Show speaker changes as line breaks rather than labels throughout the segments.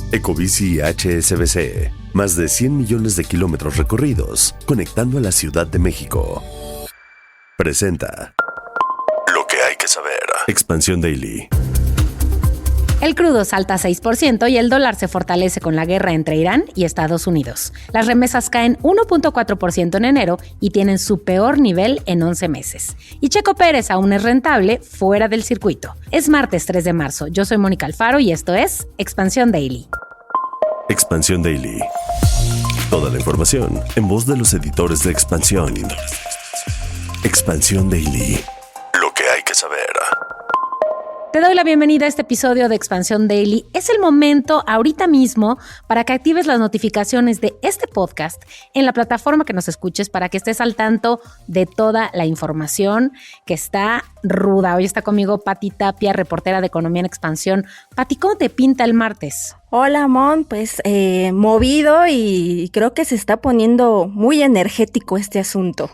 Ecobici HSBC. Más de 100 millones de kilómetros recorridos, conectando a la Ciudad de México. Presenta lo que hay que saber. Expansión Daily.
El crudo salta 6% y el dólar se fortalece con la guerra entre Irán y Estados Unidos. Las remesas caen 1.4% en enero y tienen su peor nivel en 11 meses. Y Checo Pérez aún es rentable fuera del circuito. Es martes 3 de marzo. Yo soy Mónica Alfaro y esto es Expansión Daily.
Expansión Daily. Toda la información en voz de los editores de Expansión. Expansión Daily. Lo que hay que saber.
Te doy la bienvenida a este episodio de Expansión Daily. Es el momento ahorita mismo para que actives las notificaciones de este podcast en la plataforma que nos escuches para que estés al tanto de toda la información que está ruda. Hoy está conmigo Pati Tapia, reportera de Economía en Expansión. Pati, ¿cómo te pinta el martes?
Hola, Mon, pues movido y creo que se está poniendo muy energético este asunto.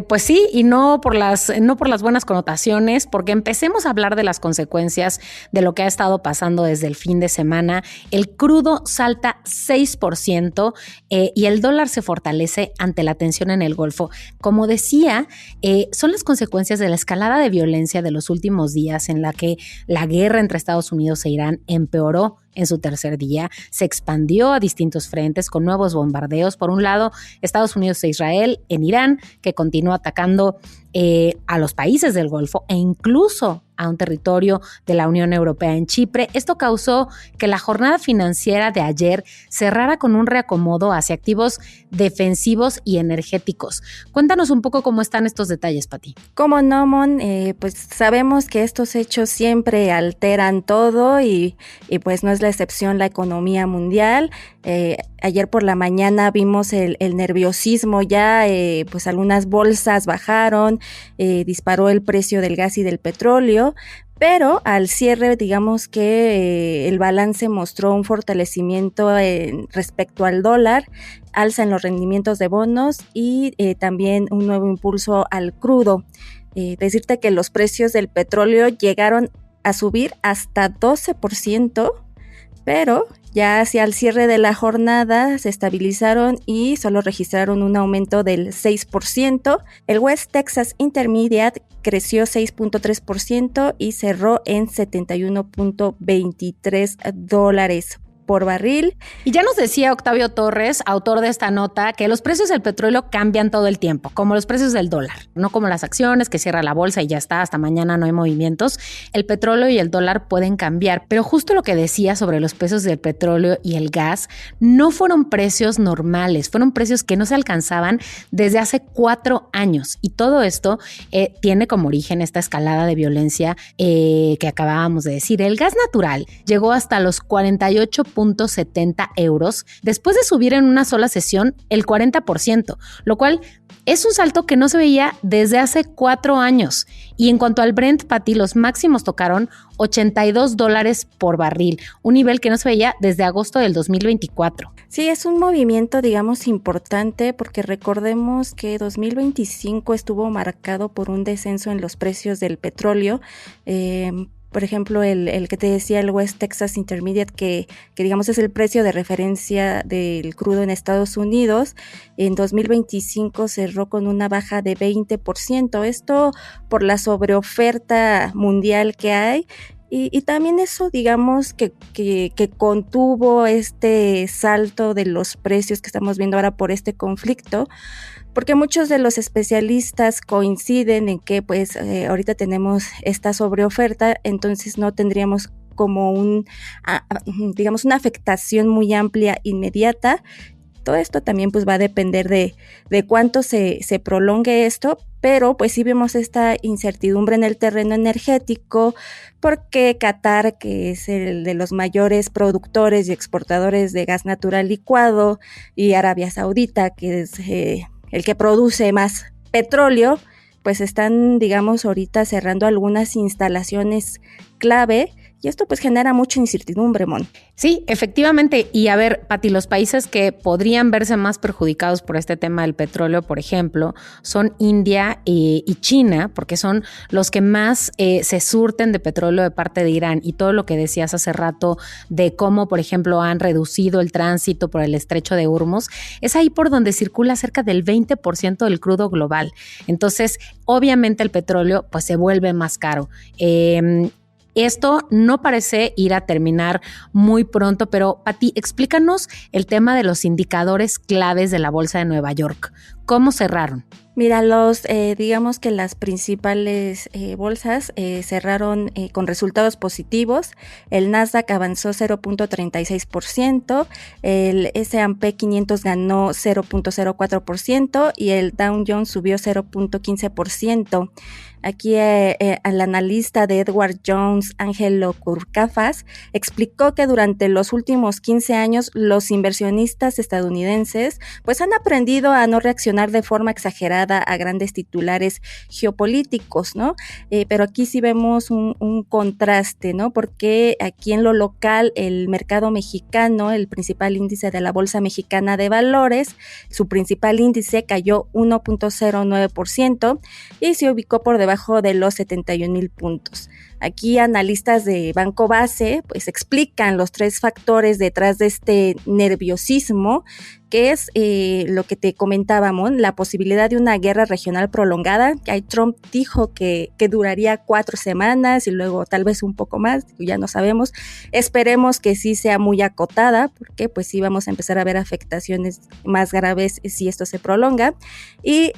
Pues sí, y no por las buenas connotaciones, porque empecemos a hablar de las consecuencias de lo que ha estado pasando desde el fin de semana. El crudo salta 6% y el dólar se fortalece ante la tensión en el Golfo. Como decía, son las consecuencias de la escalada de violencia de los últimos días en la que la guerra entre Estados Unidos e Irán empeoró en su tercer día, se expandió a distintos frentes con nuevos bombardeos. Por un lado, Estados Unidos e Israel en Irán, que continúa atacando a los países del Golfo e incluso a un territorio de la Unión Europea en Chipre. Esto causó que la jornada financiera de ayer cerrara con un reacomodo hacia activos defensivos y energéticos. Cuéntanos un poco cómo están estos detalles, Pati.
Como no, Mon, pues sabemos que estos hechos siempre alteran todo y pues no es la excepción la economía mundial. Ayer por la mañana vimos el nerviosismo ya, pues algunas bolsas bajaron, disparó el precio del gas y del petróleo, pero al cierre digamos que el balance mostró un fortalecimiento respecto al dólar, alza en los rendimientos de bonos y también un nuevo impulso al crudo. Decirte que los precios del petróleo llegaron a subir hasta 12%, pero ya hacia el cierre de la jornada se estabilizaron y solo registraron un aumento del 6%. El West Texas Intermediate creció 6.3% y cerró en $71.23 por barril.
Y ya nos decía Octavio Torres, autor de esta nota, que los precios del petróleo cambian todo el tiempo, como los precios del dólar, no como las acciones que cierra la bolsa y ya está, hasta mañana no hay movimientos. El petróleo y el dólar pueden cambiar, pero justo lo que decía sobre los precios del petróleo y el gas no fueron precios normales, fueron precios que no se alcanzaban desde hace 4 años. Y todo esto tiene como origen esta escalada de violencia que acabábamos de decir. El gas natural llegó hasta los 48.70 euros, después de subir en una sola sesión el 40%, lo cual es un salto que no se veía desde hace 4 años. Y en cuanto al Brent, Pati, los máximos tocaron $82 por barril, un nivel que no se veía desde agosto del 2024.
Sí, es un movimiento, digamos, importante porque recordemos que 2025 estuvo marcado por un descenso en los precios del petróleo. Por ejemplo, el que te decía, el West Texas Intermediate, que digamos es el precio de referencia del crudo en Estados Unidos, en 2025 cerró con una baja de 20%. Esto por la sobreoferta mundial que hay. Y también eso, digamos, que contuvo este salto de los precios que estamos viendo ahora por este conflicto, porque muchos de los especialistas coinciden en que pues ahorita tenemos esta sobreoferta, entonces no tendríamos como digamos una afectación muy amplia inmediata. Todo esto también pues va a depender de cuánto se prolongue esto, pero pues sí vemos esta incertidumbre en el terreno energético, porque Qatar, que es el de los mayores productores y exportadores de gas natural licuado, y Arabia Saudita, que es el que produce más petróleo, pues están, digamos, ahorita cerrando algunas instalaciones clave Y esto pues genera mucha incertidumbre, Mon.
Sí, efectivamente. Y a ver, Pati, los países que podrían verse más perjudicados por este tema del petróleo, por ejemplo, son India y China, porque son los que más se surten de petróleo de parte de Irán. Y todo lo que decías hace rato de cómo, por ejemplo, han reducido el tránsito por el estrecho de Hormuz, es ahí por donde circula cerca del 20% del crudo global. Entonces, obviamente el petróleo pues se vuelve más caro. Esto no parece ir a terminar muy pronto, pero Pati, explícanos el tema de los indicadores claves de la Bolsa de Nueva York. ¿Cómo cerraron?
Mira, digamos que las principales bolsas cerraron con resultados positivos. El Nasdaq avanzó 0.36%, el S&P 500 ganó 0.04% y el Dow Jones subió 0.15%. Aquí el analista de Edward Jones, Ángelo Curcafas, explicó que durante los últimos 15 años los inversionistas estadounidenses pues han aprendido a no reaccionar de forma exagerada a grandes titulares geopolíticos, ¿no? Pero aquí sí vemos un contraste, ¿no? Porque aquí en lo local el mercado mexicano, el principal índice de la Bolsa Mexicana de Valores, su principal índice cayó 1.09% y se ubicó por debajo de los 71,000 puntos. Aquí analistas de Banco Base pues explican los 3 factores detrás de este nerviosismo, que es lo que te comentábamos, la posibilidad de una guerra regional prolongada, que Trump dijo que duraría 4 semanas y luego tal vez un poco más, ya no sabemos. Esperemos que sí sea muy acotada, porque pues sí vamos a empezar a ver afectaciones más graves si esto se prolonga. Y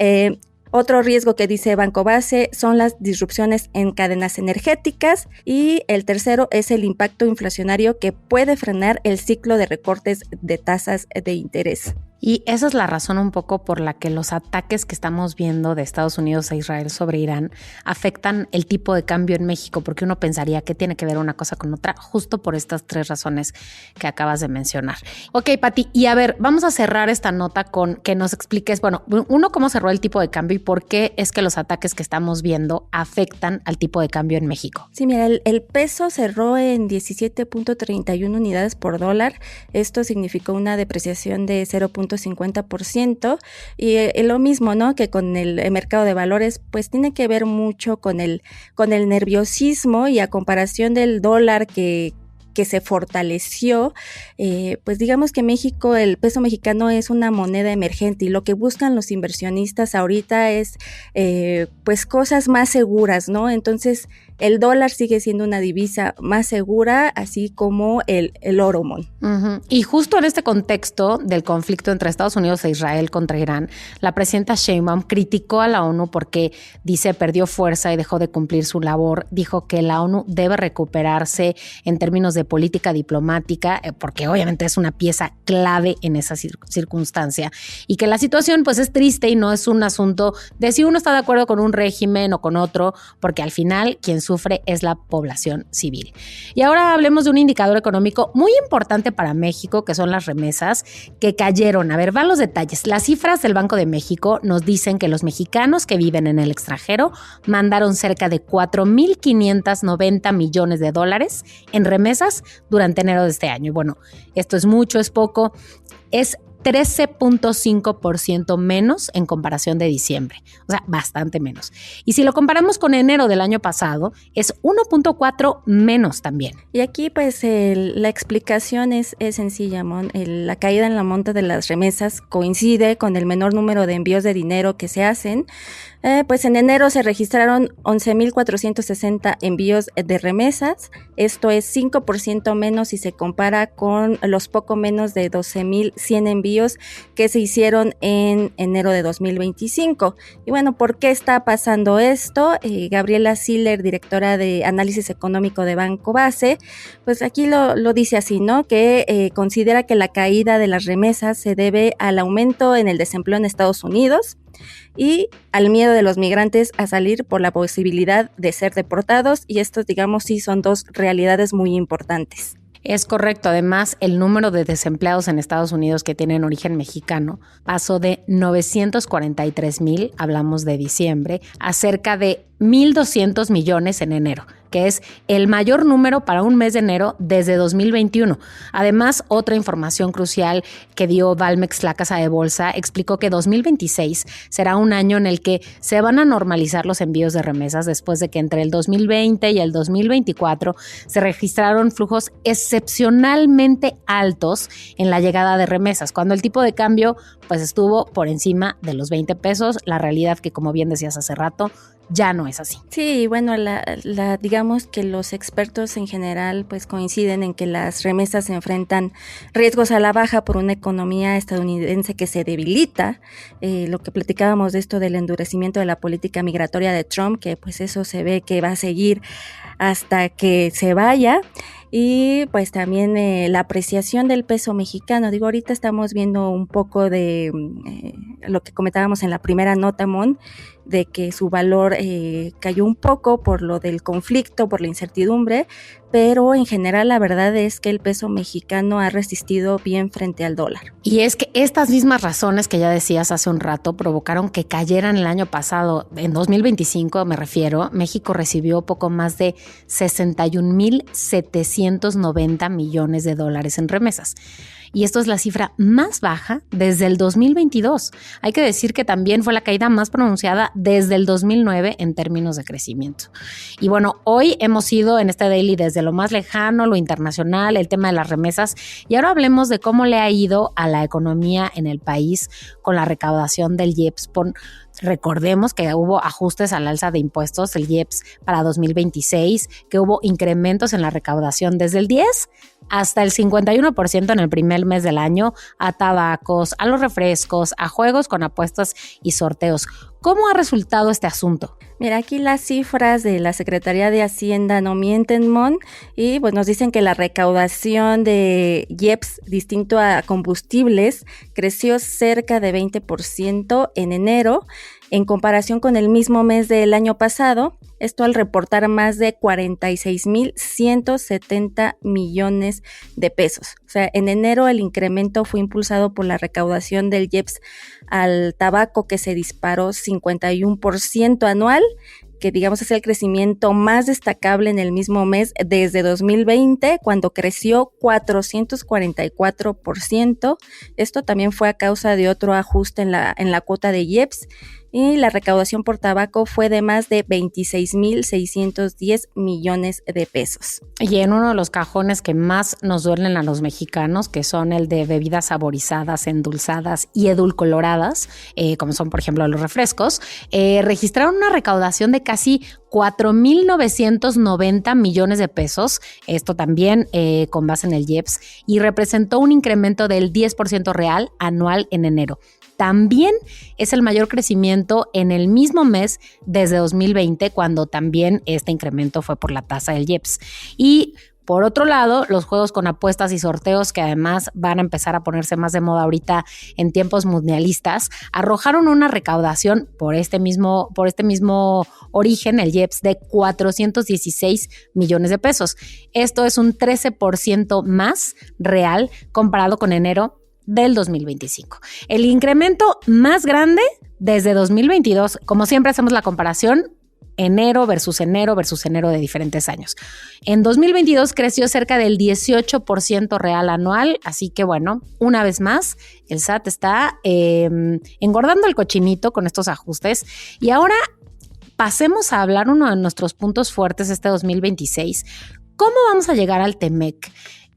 otro riesgo que dice Banco Base son las disrupciones en cadenas energéticas y el tercero es el impacto inflacionario que puede frenar el ciclo de recortes de tasas de interés.
Y esa es la razón un poco por la que los ataques que estamos viendo de Estados Unidos a Israel sobre Irán afectan el tipo de cambio en México, porque uno pensaría que tiene que ver una cosa con otra, justo por estas 3 razones que acabas de mencionar. Ok, Pati, y a ver, vamos a cerrar esta nota con que nos expliques, bueno, uno, cómo cerró el tipo de cambio y por qué es que los ataques que estamos viendo afectan al tipo de cambio en México.
Sí, mira, el peso cerró en 17.31 unidades por dólar. Esto significó una depreciación de 0.50% y lo mismo, ¿no? Que con el mercado de valores, pues tiene que ver mucho con el nerviosismo y a comparación del dólar que se fortaleció, pues digamos que México, el peso mexicano es una moneda emergente y lo que buscan los inversionistas ahorita es pues cosas más seguras, ¿no? Entonces el dólar sigue siendo una divisa más segura, así como el oro, Mon.
Uh-huh. Y justo en este contexto del conflicto entre Estados Unidos e Israel contra Irán, la presidenta Sheinbaum criticó a la ONU porque dice perdió fuerza y dejó de cumplir su labor. Dijo que la ONU debe recuperarse en términos de política diplomática, porque obviamente es una pieza clave en esa circunstancia, y que la situación pues es triste y no es un asunto de si uno está de acuerdo con un régimen o con otro, porque al final quien sufre es la población civil. Y ahora hablemos de un indicador económico muy importante para México, que son las remesas, que cayeron. A ver, van los detalles. Las cifras del Banco de México nos dicen que los mexicanos que viven en el extranjero mandaron cerca de 4,590 millones de dólares en remesas durante enero de este año. Y bueno, esto es mucho, es poco, es 13.5% menos en comparación de diciembre, o sea, bastante menos. Y si lo comparamos con enero del año pasado, es 1.4 menos también.
Y aquí pues la explicación es sencilla, Mon. La caída en la monta de las remesas coincide con el menor número de envíos de dinero que se hacen. Pues en enero se registraron 11,460 envíos de remesas. Esto es 5% menos si se compara con los poco menos de 12,100 envíos que se hicieron en enero de 2025. Y bueno, ¿por qué está pasando esto? Gabriela Siller, directora de Análisis Económico de Banco Base, pues aquí lo dice así, ¿no? Que considera que la caída de las remesas se debe al aumento en el desempleo en Estados Unidos y al miedo de los migrantes a salir por la posibilidad de ser deportados, y estos, digamos, sí son 2 realidades muy importantes.
Es correcto. Además, el número de desempleados en Estados Unidos que tienen origen mexicano pasó de 943,000, hablamos de diciembre, a cerca de 1,200 millones en enero, que es el mayor número para un mes de enero desde 2021. Además, otra información crucial que dio Valmex, la casa de bolsa, explicó que 2026 será un año en el que se van a normalizar los envíos de remesas después de que entre el 2020 y el 2024 se registraron flujos excepcionalmente altos en la llegada de remesas. Cuando el tipo de cambio pues estuvo por encima de los 20 pesos, la realidad que, como bien decías hace rato, ya no es así.
Sí, bueno, digamos que los expertos en general pues coinciden en que las remesas enfrentan riesgos a la baja por una economía estadounidense que se debilita. Lo que platicábamos de esto del endurecimiento de la política migratoria de Trump, que pues eso se ve que va a seguir hasta que se vaya. Y pues también la apreciación del peso mexicano. Digo, ahorita estamos viendo un poco de lo que comentábamos en la primera nota, Mon, de que su valor cayó un poco por lo del conflicto, por la incertidumbre, pero en general la verdad es que el peso mexicano ha resistido bien frente al dólar.
Y es que estas mismas razones que ya decías hace un rato provocaron que cayeran el año pasado, en 2025 me refiero. México recibió poco más de 61,790 millones de dólares en remesas. Y esto es la cifra más baja desde el 2022. Hay que decir que también fue la caída más pronunciada desde el 2009 en términos de crecimiento. Y bueno, hoy hemos ido en este daily desde lo más lejano, lo internacional, el tema de las remesas, y ahora hablemos de cómo le ha ido a la economía en el país con la recaudación del IEPS. Recordemos que hubo ajustes al alza de impuestos del IEPS para 2026, que hubo incrementos en la recaudación desde el 10 hasta el 51% en el primer mes del año a tabacos, a los refrescos, a juegos con apuestas y sorteos. ¿Cómo ha resultado este asunto?
Mira, aquí las cifras de la Secretaría de Hacienda no mienten, Mon, y pues nos dicen que la recaudación de IEPS, distinto a combustibles, creció cerca de 20% en enero, en comparación con el mismo mes del año pasado, esto al reportar más de 46,170 millones de pesos. O sea, en enero el incremento fue impulsado por la recaudación del IEPS al tabaco, que se disparó 51% anual, que digamos es el crecimiento más destacable en el mismo mes desde 2020, cuando creció 444%. Esto también fue a causa de otro ajuste en la cuota de IEPS, y la recaudación por tabaco fue de más de 26,610 millones de pesos.
Y en uno de los cajones que más nos duelen a los mexicanos, que son el de bebidas saborizadas, endulzadas y edulcoloradas, como son por ejemplo los refrescos, registraron una recaudación de casi 4,990 millones de pesos, esto también con base en el IEPS, y representó un incremento del 10% real anual en enero. También es el mayor crecimiento en el mismo mes desde 2020, cuando también este incremento fue por la tasa del IEPS. Y por otro lado, los juegos con apuestas y sorteos, que además van a empezar a ponerse más de moda ahorita en tiempos mundialistas, arrojaron una recaudación por este mismo origen, el IEPS, de 416 millones de pesos. Esto es un 13% más real comparado con enero del 2025. El incremento más grande desde 2022, como siempre hacemos la comparación, enero versus enero de diferentes años. En 2022 creció cerca del 18% real anual, así que bueno, una vez más, el SAT está engordando el cochinito con estos ajustes. Y ahora pasemos a hablar uno de nuestros puntos fuertes este 2026. ¿Cómo vamos a llegar al TEMEC?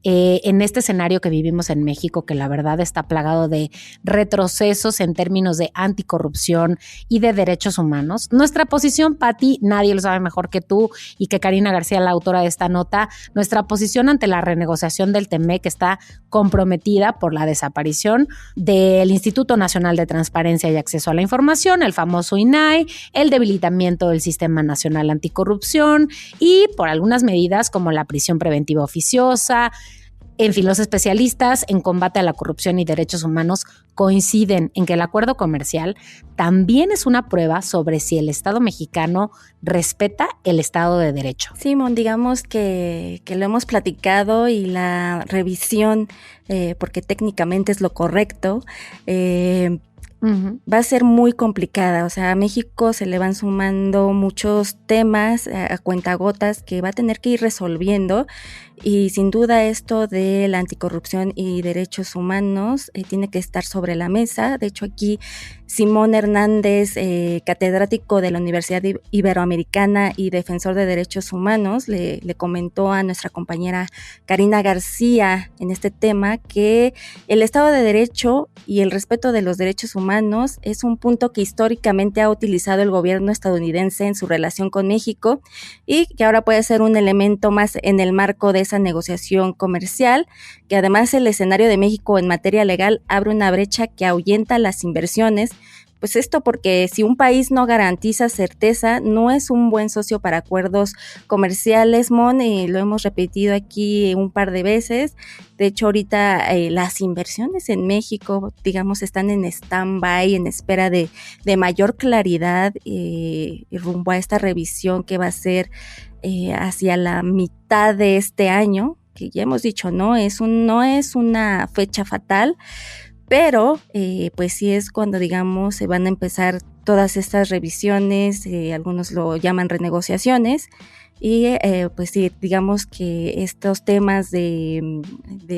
En este escenario que vivimos en México, que la verdad está plagado de retrocesos en términos de anticorrupción y de derechos humanos. Nuestra posición, Pati, nadie lo sabe mejor que tú y que Karina García, la autora de esta nota, nuestra posición ante la renegociación del TEMEC está comprometida por la desaparición del Instituto Nacional de Transparencia y Acceso a la Información, el famoso INAI, el debilitamiento del Sistema Nacional Anticorrupción y por algunas medidas como la prisión preventiva oficiosa. En fin, los especialistas en combate a la corrupción y derechos humanos coinciden en que el acuerdo comercial también es una prueba sobre si el Estado mexicano respeta el Estado de Derecho.
Simón, digamos que lo hemos platicado, y la revisión, porque técnicamente es lo correcto, va a ser muy complicada. O sea, a México se le van sumando muchos temas a cuentagotas que va a tener que ir resolviendo, y sin duda esto de la anticorrupción y derechos humanos tiene que estar sobre la mesa. De hecho, aquí Simón Hernández, catedrático de la Universidad Iberoamericana y defensor de derechos humanos, le comentó a nuestra compañera Karina García en este tema que el Estado de Derecho y el respeto de los derechos humanos es un punto que históricamente ha utilizado el gobierno estadounidense en su relación con México, y que ahora puede ser un elemento más en el marco de esa negociación comercial, que además el escenario de México en materia legal abre una brecha que ahuyenta las inversiones. Pues esto porque si un país no garantiza certeza, no es un buen socio para acuerdos comerciales, Mon, y lo hemos repetido aquí un par de veces. De hecho, ahorita las inversiones en México, digamos, están en stand-by, en espera de mayor claridad y rumbo a esta revisión que va a ser hacia la mitad de este año, que ya hemos dicho, no es una fecha fatal, pero pues sí es cuando, digamos, se van a empezar todas estas revisiones, algunos lo llaman renegociaciones, y pues sí, digamos que estos temas de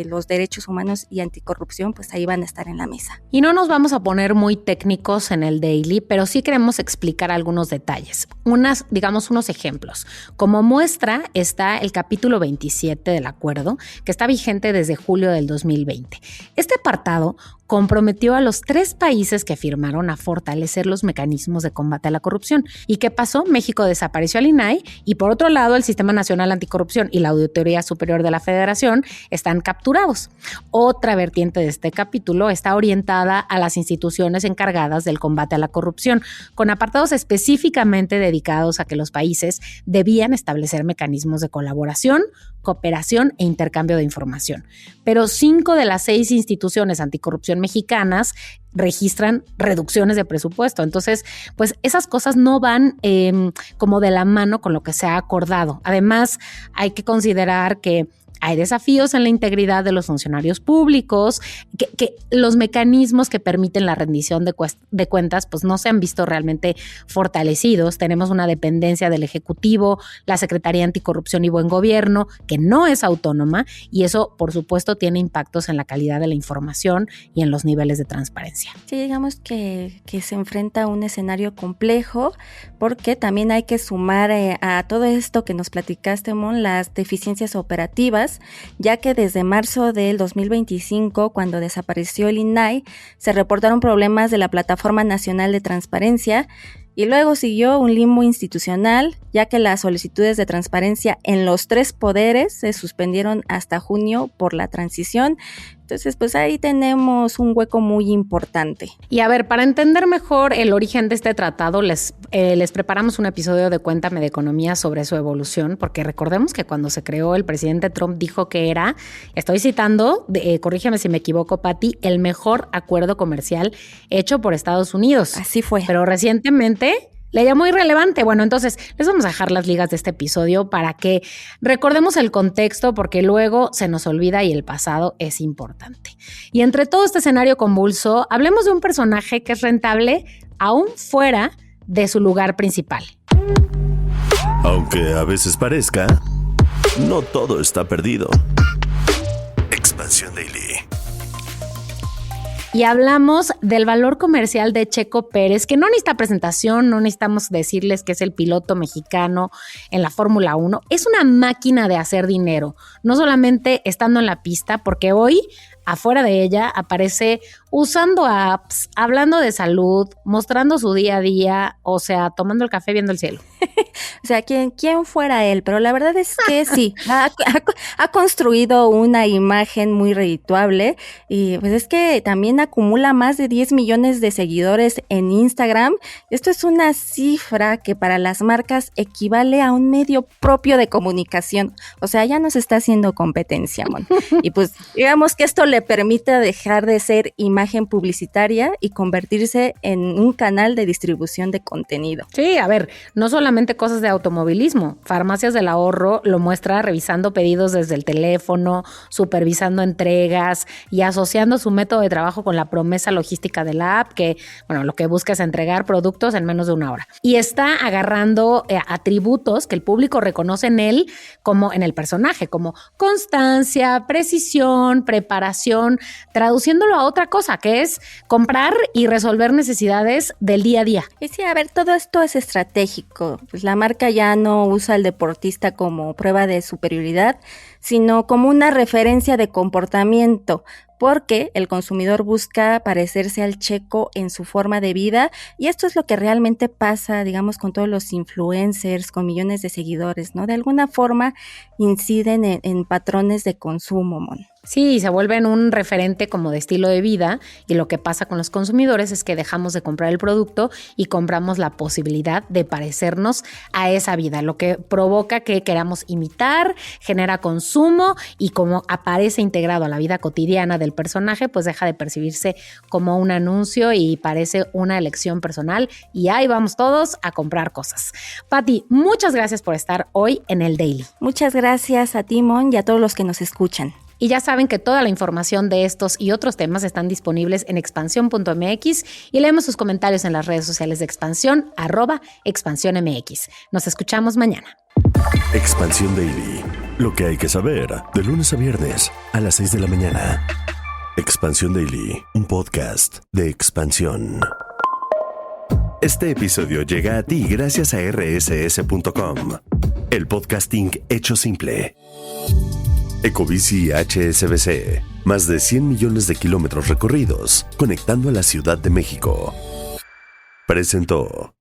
los derechos humanos y anticorrupción, pues ahí van a estar en la mesa.
Y no nos vamos a poner muy técnicos en el Daily, pero sí queremos explicar algunos detalles, unos ejemplos. Como muestra está el capítulo 27 del acuerdo, que está vigente desde julio del 2020. Este apartado comprometió a los 3 países que firmaron a fortalecer los mecanismos de combate a la corrupción. ¿Y qué pasó? México desapareció al INAI, y por otro lado el Sistema Nacional Anticorrupción y la Auditoría Superior de la Federación están capturados. Otra vertiente de este capítulo está orientada a las instituciones encargadas del combate a la corrupción, con apartados específicamente dedicados a que los países debían establecer mecanismos de colaboración, cooperación e intercambio de información. Pero 5 de las 6 instituciones anticorrupción mexicanas registran reducciones de presupuesto. Entonces, pues esas cosas no van como de la mano con lo que se ha acordado. Además, hay que considerar que hay desafíos en la integridad de los funcionarios públicos, que los mecanismos que permiten la rendición de cuentas pues no se han visto realmente fortalecidos. Tenemos una dependencia del Ejecutivo, la Secretaría Anticorrupción y Buen Gobierno, que no es autónoma, y eso por supuesto tiene impactos en la calidad de la información y en los niveles de transparencia.
Sí, digamos que se enfrenta a un escenario complejo, porque también hay que sumar a todo esto que nos platicaste, Mon, las deficiencias operativas, ya que desde marzo del 2025, cuando desapareció el INAI, se reportaron problemas de la Plataforma Nacional de Transparencia, y luego siguió un limbo institucional, ya que las solicitudes de transparencia en los 3 poderes se suspendieron hasta junio por la transición. Entonces, pues ahí tenemos un hueco muy importante.
Y a ver, para entender mejor el origen de este tratado, les preparamos un episodio de Cuéntame de Economía sobre su evolución, porque recordemos que cuando se creó, el presidente Trump dijo que era, estoy citando, corrígeme si me equivoco, Pati, el mejor acuerdo comercial hecho por Estados Unidos.
Así fue.
Pero recientemente le llamó irrelevante. Bueno, entonces les vamos a dejar las ligas de este episodio para que recordemos el contexto, porque luego se nos olvida y el pasado es importante. Y entre todo este escenario convulso, hablemos de un personaje que es rentable aún fuera de su lugar principal.
Aunque a veces parezca, no todo está perdido. Expansión Daily.
Y hablamos del valor comercial de Checo Pérez, que no necesita presentación, no necesitamos decirles que es el piloto mexicano en la Fórmula 1. Es una máquina de hacer dinero, no solamente estando en la pista, porque hoy afuera de ella aparece usando apps, hablando de salud, mostrando su día a día, o sea, tomando el café viendo el cielo.
O sea, ¿quién fuera él? Pero la verdad es que sí, ha construido una imagen muy redituable, y pues es que también acumula más de 10 millones de seguidores en Instagram. Esto es una cifra que para las marcas equivale a un medio propio de comunicación. O sea, ya nos está haciendo competencia, Mon. Y pues digamos que esto le te permita dejar de ser imagen publicitaria y convertirse en un canal de distribución de contenido.
Sí, a ver, no solamente cosas de automovilismo. Farmacias del Ahorro lo muestra revisando pedidos desde el teléfono, supervisando entregas y asociando su método de trabajo con la promesa logística de la app, que, bueno, lo que busca es entregar productos en menos de una hora. Y está agarrando atributos que el público reconoce en él, como en el personaje, como constancia, precisión, preparación, traduciéndolo a otra cosa, que es comprar y resolver necesidades del día a día.
Y sí, a ver, todo esto es estratégico. Pues la marca ya no usa al deportista como prueba de superioridad, sino como una referencia de comportamiento, porque el consumidor busca parecerse al checo en su forma de vida, y esto es lo que realmente pasa, digamos, con todos los influencers, con millones de seguidores, ¿no? De alguna forma inciden en patrones de consumo, Mon.
Sí, se vuelven un referente como de estilo de vida, y lo que pasa con los consumidores es que dejamos de comprar el producto y compramos la posibilidad de parecernos a esa vida, lo que provoca que queramos imitar, genera consumo, y como aparece integrado a la vida cotidiana del personaje, pues deja de percibirse como un anuncio y parece una elección personal, y ahí vamos todos a comprar cosas. Pati, muchas gracias por estar hoy en el Daily.
Muchas gracias a ti, Mon, y a todos los que nos escuchan.
Y ya saben que toda la información de estos y otros temas están disponibles en expansión.mx, y leemos sus comentarios en las redes sociales de Expansión, @expansiónmx. Nos escuchamos mañana.
Expansión Daily. Lo que hay que saber de lunes a viernes a las 6 de la mañana. Expansión Daily, un podcast de Expansión. Este episodio llega a ti gracias a rss.com, el podcasting hecho simple. Ecobici HSBC, más de 100 millones de kilómetros recorridos, conectando a la Ciudad de México. Presentó.